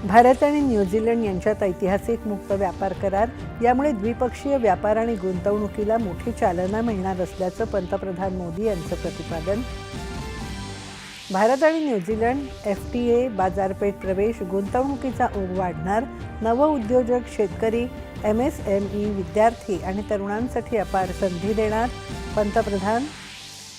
भारत आणि न्यूझीलंड यांच्यात ऐतिहासिक मुक्त व्यापार करार, यामुळे द्विपक्षीय व्यापार आणि गुंतवणुकीला मोठी चालना मिळणार असल्याचं पंतप्रधान मोदी यांचं प्रतिपादन. भारत आणि न्यूझीलंड FTA बाजारपेठ प्रवेश, गुंतवणुकीचा ओघ वाढणार, नवउद्योजक, शेतकरी, MSME, विद्यार्थी आणि तरुणांसाठी अपार संधी देणार. पंतप्रधान.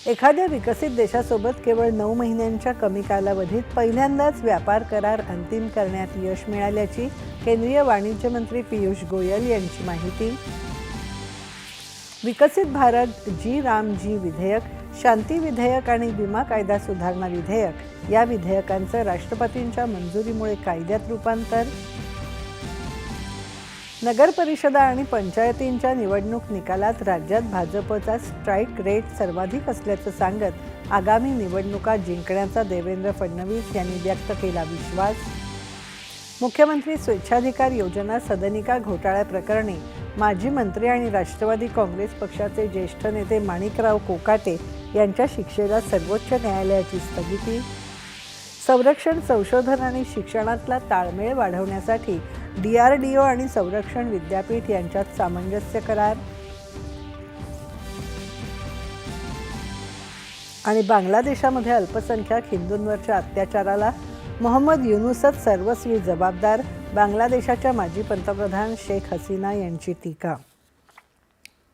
एखाद्या विकसित देशासोबत केवळ 9 महिन्यांच्या कमी कालावधीत पहिल्यांदाच व्यापार करार अंतिम करण्यात यश मिळाल्याची केंद्रीय वाणिज्य मंत्री पियुष गोयल यांची माहिती. विकसित भारत जी विधेयक, शांती विधेयक आणि विमा कायदा सुधारणा विधेयक या विधेयकांचं राष्ट्रपतींच्या मंजुरीमुळे कायद्यात रूपांतर. नगर परिषदा आणि पंचायतींच्या निवडणूक निकालात राज्यात भाजपचा स्ट्राईक रेट सर्वाधिक असल्याचं सांगत आगामी निवडणुका जिंकण्याचा देवेंद्र फडणवीस यांनी व्यक्त केला विश्वास. मुख्यमंत्री स्वेच्छाधिकार योजना सदनिका घोटाळ्याप्रकरणी माजी मंत्री आणि राष्ट्रवादी काँग्रेस पक्षाचे ज्येष्ठ नेते माणिकराव कोकाटे यांच्या शिक्षेला सर्वोच्च न्यायालयाची स्थगिती. संरक्षण संशोधन आणि शिक्षणातला ताळमेळ वाढवण्यासाठी DRDO आणि संरक्षण विद्यापीठ यांच्यात सामंजस्य करार. आणि बांगलादेशामध्ये अल्पसंख्याक हिंदूंवरच्या अत्याचाराला मोहम्मद युनूसच सर्वस्वी जबाबदार, बांगलादेशाच्या माजी पंतप्रधान शेख हसीना यांची टीका.